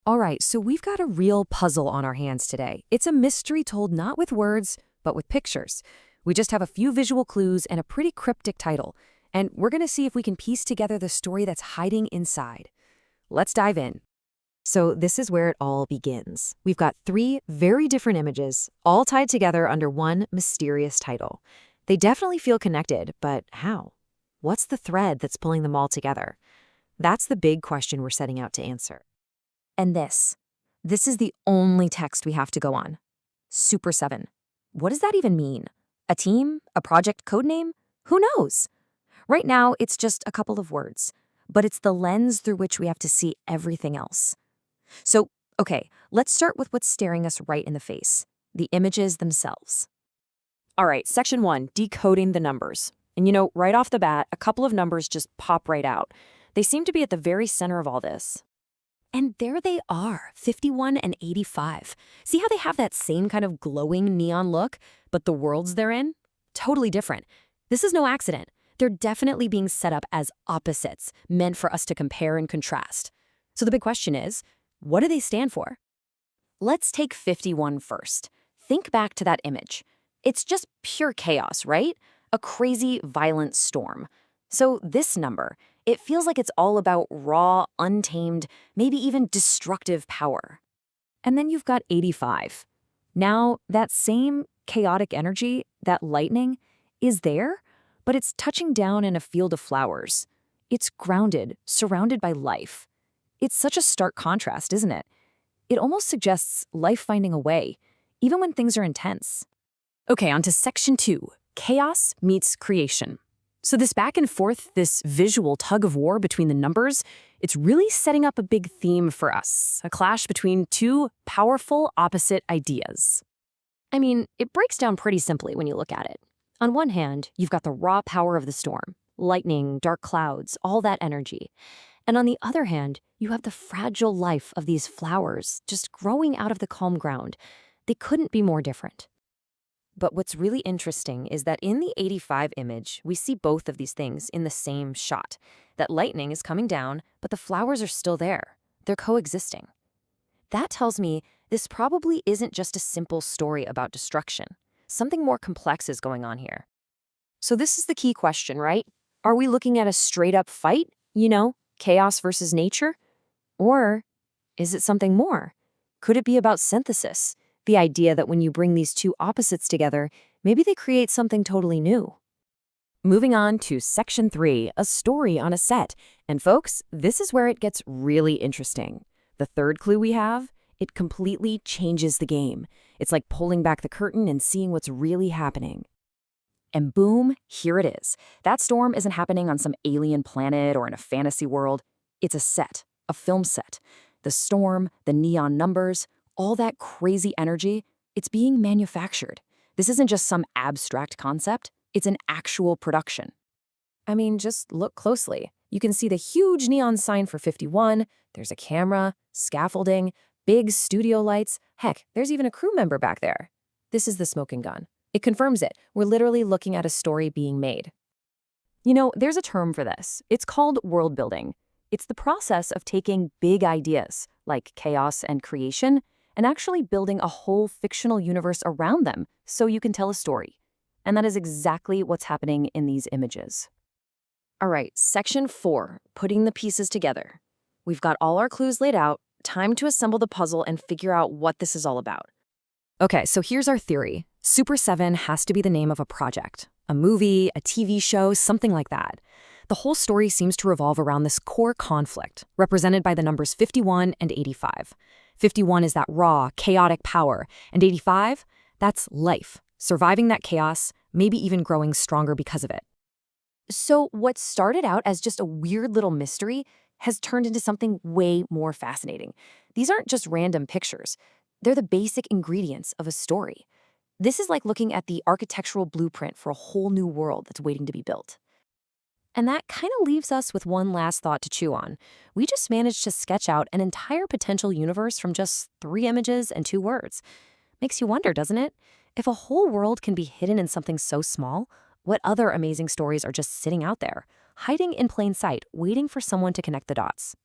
All right, so we've got a real puzzle on our hands today. It's a mystery told not with words, but with pictures. We just have a few visual clues and a pretty cryptic title, and we're going to see if we can piece together the story that's hiding inside. Let's dive in. So this is where it all begins. We've got three very different images, all tied together under one mysterious title. They definitely feel connected, but how? What's the thread that's pulling them all together? That's the big question we're setting out to answer. And this is the only text we have to go on. Super 7. What does that even mean? A team? A project codename? Who knows? Right now, it's just a couple of words, but it's the lens through which we have to see everything else. So, okay, let's start with what's staring us right in the face, the images themselves. All right, section 1, decoding the numbers. And right off the bat, a couple of numbers just pop right out. They seem to be at the very center of all this. And there they are, 51 and 85. See how they have that same kind of glowing neon look, but the worlds they're in? Totally different. This is no accident. They're definitely being set up as opposites, meant for us to compare and contrast. So the big question is, what do they stand for? Let's take 51 first. Think back to that image. It's just pure chaos, right? A crazy, violent storm. So this number, it feels like it's all about raw, untamed, maybe even destructive power. And then you've got 85. Now, that same chaotic energy, that lightning, is there, but it's touching down in a field of flowers. It's grounded, surrounded by life. It's such a stark contrast, isn't it? It almost suggests life finding a way, even when things are intense. Okay, on to section 2, chaos meets creation. So this back and forth, this visual tug of war between the numbers, it's really setting up a big theme for us, a clash between two powerful opposite ideas. I mean, it breaks down pretty simply when you look at it. On one hand, you've got the raw power of the storm, lightning, dark clouds, all that energy. And on the other hand, you have the fragile life of these flowers just growing out of the calm ground. They couldn't be more different. But what's really interesting is that in the 85 image, we see both of these things in the same shot. That lightning is coming down, but the flowers are still there. They're coexisting. That tells me this probably isn't just a simple story about destruction. Something more complex is going on here. So this is the key question, right? Are we looking at a straight-up fight? Chaos versus nature? Or is it something more? Could it be about synthesis? The idea that when you bring these two opposites together, maybe they create something totally new. Moving on to section 3, a story on a set. And folks, this is where it gets really interesting. The third clue we have, it completely changes the game. It's like pulling back the curtain and seeing what's really happening. And boom, here it is. That storm isn't happening on some alien planet or in a fantasy world. It's a set, a film set. The storm, the neon numbers, all that crazy energy, it's being manufactured. This isn't just some abstract concept, it's an actual production. I mean, just look closely. You can see the huge neon sign for 51, there's a camera, scaffolding, big studio lights. Heck, there's even a crew member back there. This is the smoking gun. It confirms it. We're literally looking at a story being made. There's a term for this. It's called world building. It's the process of taking big ideas, like chaos and creation, and actually building a whole fictional universe around them so you can tell a story. And that is exactly what's happening in these images. All right, section 4, putting the pieces together. We've got all our clues laid out, time to assemble the puzzle and figure out what this is all about. Okay, so here's our theory. Super 7 has to be the name of a project, a movie, a TV show, something like that. The whole story seems to revolve around this core conflict, represented by the numbers 51 and 85. 51 is that raw, chaotic power, and 85, that's life, surviving that chaos, maybe even growing stronger because of it. So what started out as just a weird little mystery has turned into something way more fascinating. These aren't just random pictures. They're the basic ingredients of a story. This is like looking at the architectural blueprint for a whole new world that's waiting to be built. And that kind of leaves us with one last thought to chew on. We just managed to sketch out an entire potential universe from just 3 images and 2 words. Makes you wonder, doesn't it? If a whole world can be hidden in something so small, what other amazing stories are just sitting out there, hiding in plain sight, waiting for someone to connect the dots?